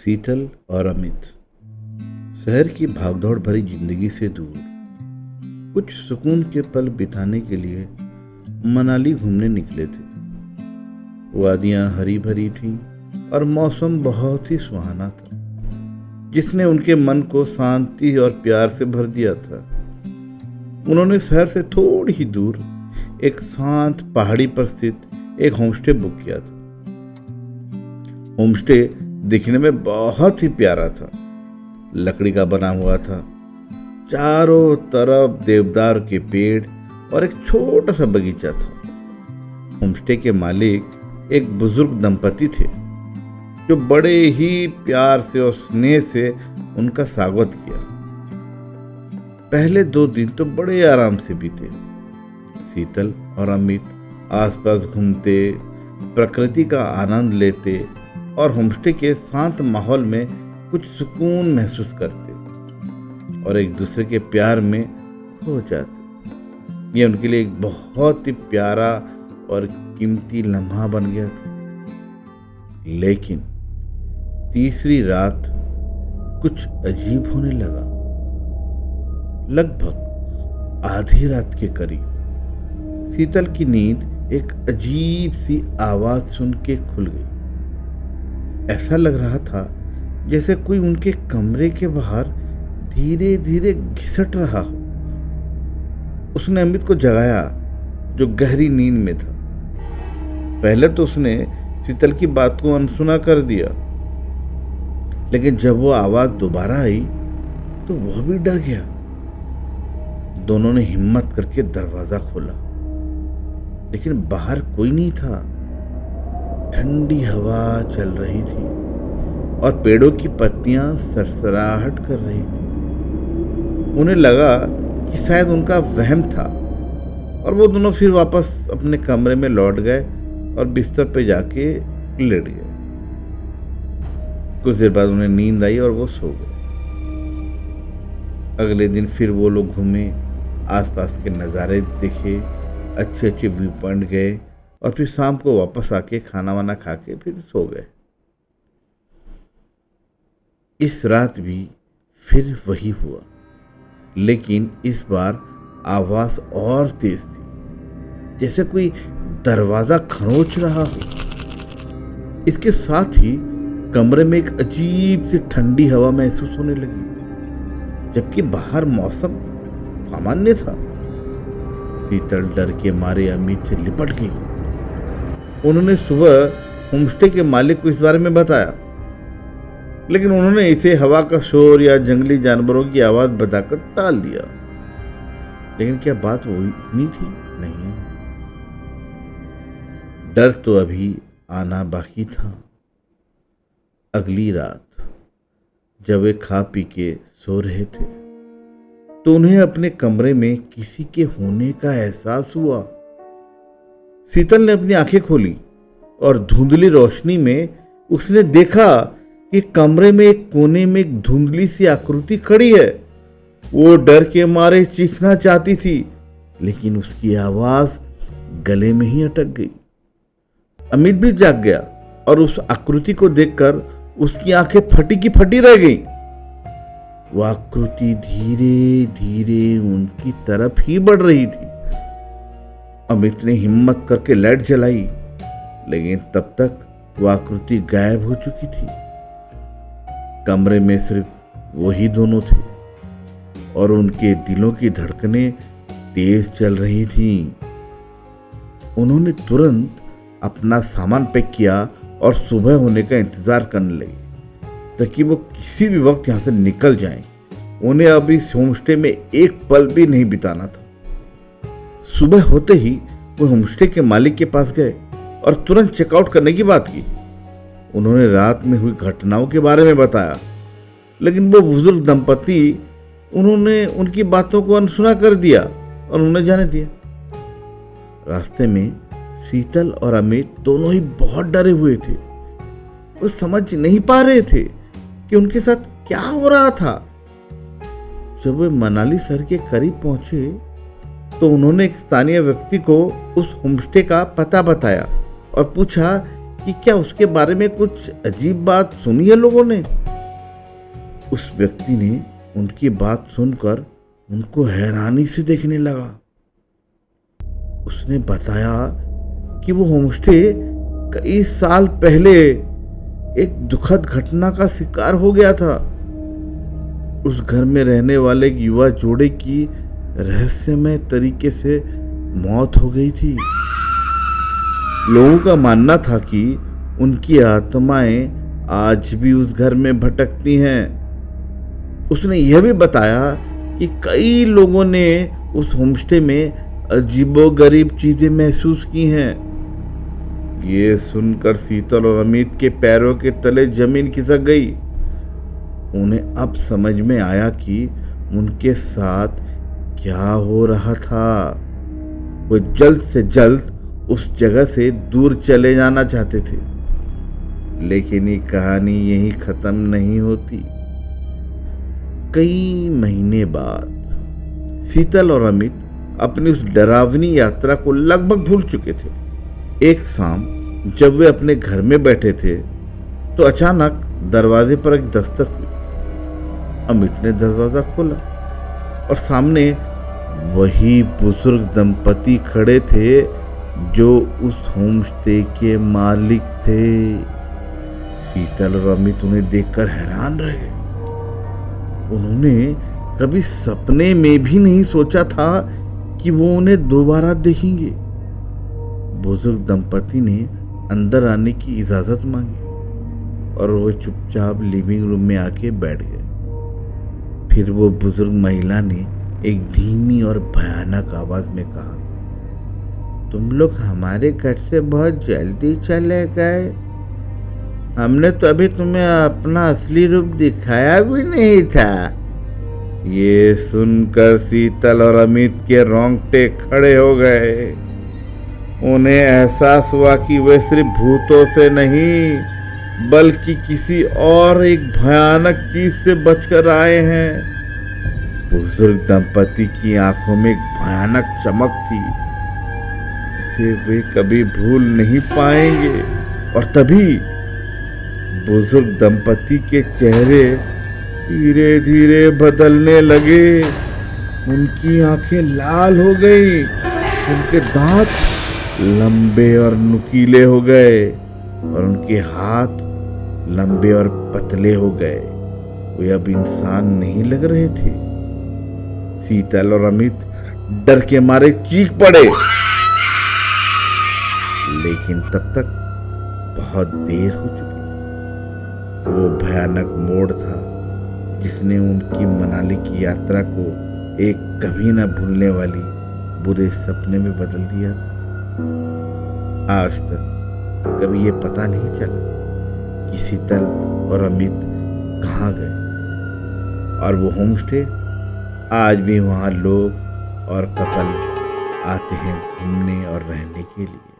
शीतल और अमित शहर की भागदौड़ भरी जिंदगी से दूर कुछ सुकून के पल बिताने के लिए मनाली घूमने निकले थे। वादियां हरी भरी थीं और मौसम बहुत ही सुहाना था, जिसने उनके मन को शांति और प्यार से भर दिया था। उन्होंने शहर से थोड़ी ही दूर एक शांत पहाड़ी पर स्थित एक होमस्टे बुक किया था। होमस्टे दिखने में बहुत ही प्यारा था। लकड़ी का बना हुआ था, चारों तरफ देवदार के पेड़ और एक छोटा सा बगीचा था। होमस्टे के मालिक एक बुजुर्ग दंपति थे, जो बड़े ही प्यार से और स्नेह से उनका स्वागत किया। पहले 2 दिन तो बड़े आराम से बीते। शीतल और अमित आसपास घूमते, प्रकृति का आनंद लेते और होमस्टे के शांत माहौल में कुछ सुकून महसूस करते और एक दूसरे के प्यार में खो जाते। यह उनके लिए एक बहुत ही प्यारा और कीमती लम्हा बन गया था। लेकिन तीसरी रात कुछ अजीब होने लगा। लगभग आधी रात के करीब शीतल की नींद एक अजीब सी आवाज सुन के खुल गई। ऐसा लग रहा था जैसे कोई उनके कमरे के बाहर धीरे धीरे घिसट रहा हो। उसने अमित को जगाया, जो गहरी नींद में था। पहले तो उसने शीतल की बात को अनसुना कर दिया, लेकिन जब वो आवाज दोबारा आई तो वह भी डर गया। दोनों ने हिम्मत करके दरवाजा खोला, लेकिन बाहर कोई नहीं था। ठंडी हवा चल रही थी और पेड़ों की पत्तियां सरसराहट कर रही थी। उन्हें लगा कि शायद उनका वहम था और वो दोनों फिर वापस अपने कमरे में लौट गए और बिस्तर पे जाके लेट गए। कुछ देर बाद उन्हें नींद आई और वो सो गए। अगले दिन फिर वो लोग घूमे, आसपास के नज़ारे देखे, अच्छे अच्छे व्यू पॉइंट गए और फिर शाम को वापस आके खाना वाना खा के फिर सो गए। इस रात भी फिर वही हुआ, लेकिन इस बार आवाज और तेज थी, जैसे कोई दरवाजा खरोंच रहा हो। इसके साथ ही कमरे में एक अजीब सी ठंडी हवा महसूस होने लगी, जबकि बाहर मौसम सामान्य था। शीतल डर के मारे अमित से लिपट गई। उन्होंने सुबह होमस्टे के मालिक को इस बारे में बताया, लेकिन उन्होंने इसे हवा का शोर या जंगली जानवरों की आवाज बताकर टाल दिया। लेकिन क्या बात वो इतनी थी? नहीं, डर तो अभी आना बाकी था। अगली रात जब वे खा पी के सो रहे थे तो उन्हें अपने कमरे में किसी के होने का एहसास हुआ। शीतल ने अपनी आंखें खोली और धुंधली रोशनी में उसने देखा कि कमरे में एक कोने में एक धुंधली सी आकृति खड़ी है। वो डर के मारे चीखना चाहती थी, लेकिन उसकी आवाज गले में ही अटक गई। अमित भी जाग गया और उस आकृति को देखकर उसकी आंखें फटी की फटी रह गईं। वह आकृति धीरे धीरे उनकी तरफ ही बढ़ रही थी। अमित ने हिम्मत करके लाइट जलाई, लेकिन तब तक वह आकृति गायब हो चुकी थी। कमरे में सिर्फ वही दोनों थे और उनके दिलों की धड़कनें तेज चल रही थीं। उन्होंने तुरंत अपना सामान पैक किया और सुबह होने का इंतजार करने लगे, ताकि वो किसी भी वक्त यहाँ से निकल जाएं। उन्हें अब इस होमस्टे में एक पल भी नहीं बिताना था। सुबह होते ही वो होमस्टे के मालिक के पास गए और तुरंत चेकआउट करने की बात की। उन्होंने रात में हुई घटनाओं के बारे में बताया, लेकिन वो बुजुर्ग दंपति उन्होंने उनकी बातों को अनसुना कर दिया और उन्हें जाने दिया। रास्ते में शीतल और अमित दोनों ही बहुत डरे हुए थे। वो समझ नहीं पा रहे थे कि उनके साथ क्या हो रहा था। जब वे मनाली शहर के करीब पहुंचे तो उन्होंने एक स्थानीय व्यक्ति को उस होमस्टे का पता बताया और पूछा कि क्या उसके बारे में कुछ अजीब बात सुनी है लोगों ने। उस व्यक्ति ने उनकी बात सुनकर उनको हैरानी से देखने लगा। उसने बताया कि वो होमस्टे कई साल पहले एक दुखद घटना का शिकार हो गया था। उस घर में रहने वाले एक युवा जोड़े की रहस्यमय तरीके से मौत हो गई थी। लोगों का मानना था कि उनकी आत्माएं आज भी उस घर में भटकती हैं। उसने यह भी बताया कि कई लोगों ने उस होमस्टे में अजीबोगरीब चीजें महसूस की हैं। ये सुनकर शीतल और अमित के पैरों के तले जमीन खिसक गई। उन्हें अब समझ में आया कि उनके साथ क्या हो रहा था। वो जल्द से जल्द उस जगह से दूर चले जाना चाहते थे, लेकिन ये कहानी यहीं खत्म नहीं होती। कई महीने बाद शीतल और अमित अपनी उस डरावनी यात्रा को लगभग भूल चुके थे। एक शाम जब वे अपने घर में बैठे थे तो अचानक दरवाजे पर एक दस्तक हुई। अमित ने दरवाजा खोला और सामने वही बुजुर्ग दंपति खड़े थे जो उस होमस्टे के मालिक थे। शीतल और अमित उन्हें देखकर हैरान रह गए। उन्होंने कभी सपने में भी नहीं सोचा था कि वो उन्हें दोबारा देखेंगे। बुजुर्ग दंपति ने अंदर आने की इजाजत मांगी और वो चुपचाप लिविंग रूम में आके बैठ गए। फिर वो बुजुर्ग महिला ने एक धीमी और भयानक आवाज में कहा, तुम लोग हमारे घर से बहुत जल्दी चले गए। हमने तो अभी तुम्हें अपना असली रूप दिखाया भी नहीं था। ये सुनकर शीतल और अमित के रोंगटे खड़े हो गए। उन्हें एहसास हुआ कि वे सिर्फ भूतों से नहीं बल्कि किसी और एक भयानक चीज से बचकर आए हैं। बुजुर्ग दंपति की आंखों में एक भयानक चमक थी जिसे वे कभी भूल नहीं पाएंगे। और तभी बुजुर्ग दंपति के चेहरे धीरे धीरे बदलने लगे। उनकी आंखें लाल हो गई, उनके दांत लंबे और नुकीले हो गए और उनके हाथ लंबे और पतले हो गए। वे अब इंसान नहीं लग रहे थे। शीतल और अमित डर के मारे चीख पड़े, लेकिन तब तक बहुत देर हो चुकी थी। वो भयानक मोड़ था जिसने उनकी मनाली की यात्रा को एक कभी न भूलने वाली बुरे सपने में बदल दिया था। आज तक कभी ये पता नहीं चला कि शीतल और अमित कहाँ गए, और वो होमस्टे आज भी वहाँ लोग और कपल आते हैं घूमने और रहने के लिए।